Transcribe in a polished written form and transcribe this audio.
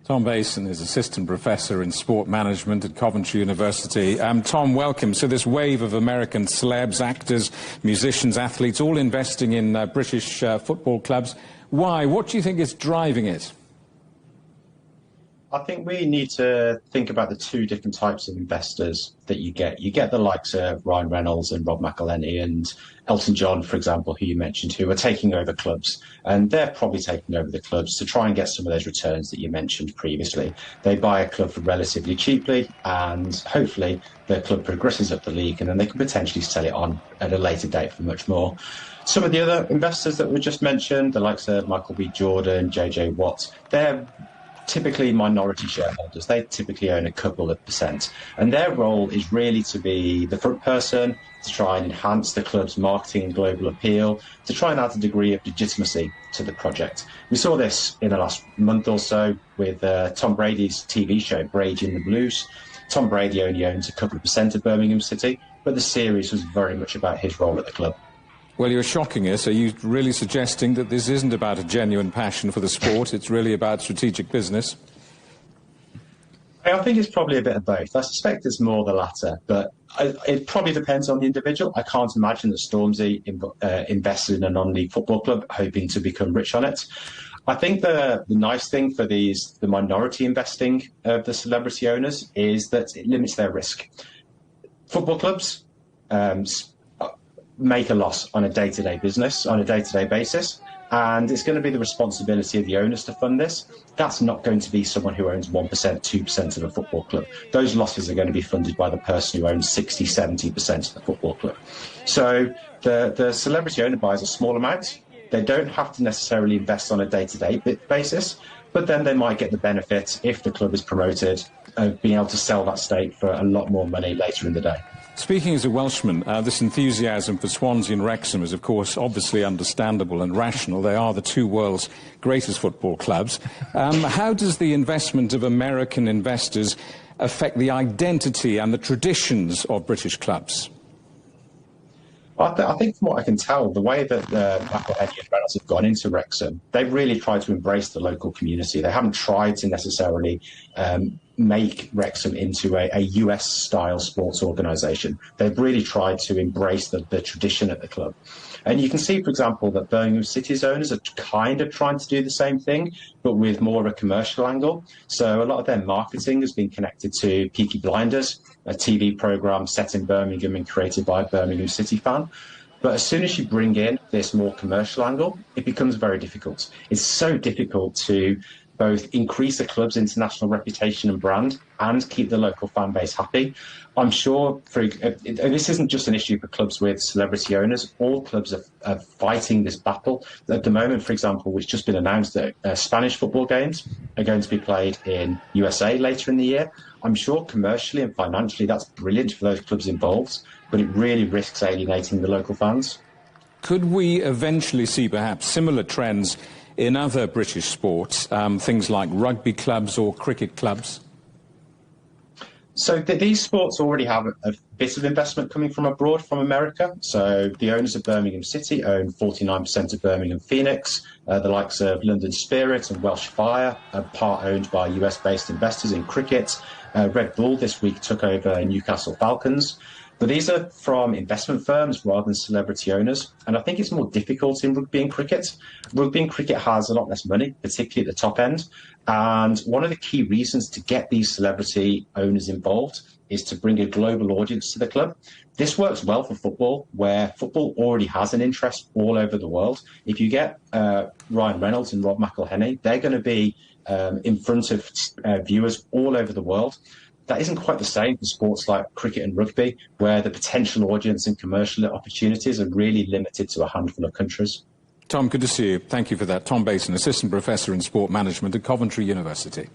Tom Bason is Assistant Professor in Sport Management at Coventry University. Tom, welcome. So this wave of American celebs, actors, musicians, athletes, all investing in British football clubs. Why? What do you think is driving it? I think we need to think about the two different types of investors that you get. You get the likes of Ryan Reynolds and Rob McElhenney and Elton John, for example, who you mentioned, who are taking over clubs. And they're probably taking over the clubs to try and get some of those returns that you mentioned previously. They buy a club for relatively cheaply, and hopefully the club progresses up the league, and then they can potentially sell it on at a later date for much more. Some of the other investors that were just mentioned, the likes of Michael B. Jordan, JJ Watt, they're typically minority shareholders. They typically own a couple of percent, and their role is really to be the front person, to try and enhance the club's marketing and global appeal, to try and add a degree of legitimacy to the project. We saw this in the last month or so with Tom Brady's TV show, Brady and the Blues. Tom Brady only owns a couple of percent of Birmingham City, but the series was very much about his role at the club. Well, you're shocking us. Are you really suggesting that this isn't about a genuine passion for the sport? It's really about strategic business? I think it's probably a bit of both. I suspect it's more the latter, but it probably depends on the individual. I can't imagine that Stormzy invested in a non-league football club hoping to become rich on it. I think the nice thing for the minority investing of the celebrity owners is that it limits their risk. Football clubs make a loss on a day-to-day basis, and it's going to be the responsibility of the owners to fund this. That's not going to be someone who owns 1%, 2% of a football club. Those losses are going to be funded by the person who owns 60, 70% of the football club. So the celebrity owner buys a small amount. They don't have to necessarily invest on a day-to-day basis, but then they might get the benefit, if the club is promoted, of being able to sell that stake for a lot more money later in the day. Speaking as a Welshman, this enthusiasm for Swansea and Wrexham is, of course, obviously understandable and rational. They are the two world's greatest football clubs. How does the investment of American investors affect the identity and the traditions of British clubs? I think from what I can tell, the way that McElhenney and Reynolds have gone into Wrexham, they've really tried to embrace the local community. They haven't tried to necessarily make Wrexham into a US-style sports organisation. They've really tried to embrace the tradition at the club. And you can see, for example, that Birmingham City's owners are kind of trying to do the same thing, but with more of a commercial angle. So a lot of their marketing has been connected to Peaky Blinders, a TV programme set in Birmingham and created by a Birmingham City fan. But as soon as you bring in this more commercial angle, it becomes very difficult. It's so difficult to both increase a club's international reputation and brand and keep the local fan base happy. I'm sure this isn't just an issue for clubs with celebrity owners. All clubs are fighting this battle. At the moment, for example, it's just been announced that Spanish football games are going to be played in USA later in the year. I'm sure commercially and financially that's brilliant for those clubs involved, but it really risks alienating the local fans. Could we eventually see perhaps similar trends in other British sports, things like rugby clubs or cricket clubs? So these sports already have a bit of investment coming from abroad, from America. So the owners of Birmingham City own 49% of Birmingham Phoenix. The likes of London Spirit and Welsh Fire are part owned by US-based investors in cricket. Red Bull this week took over Newcastle Falcons. But these are from investment firms rather than celebrity owners. And I think it's more difficult in rugby and cricket. Rugby and cricket has a lot less money, particularly at the top end. And one of the key reasons to get these celebrity owners involved is to bring a global audience to the club. This works well for football, where football already has an interest all over the world. If you get Ryan Reynolds and Rob McElhenney, they're going to be in front of viewers all over the world. That isn't quite the same for sports like cricket and rugby, where the potential audience and commercial opportunities are really limited to a handful of countries. Tom, good to see you. Thank you for that. Tom Bason, Assistant Professor in Sport Management at Coventry University.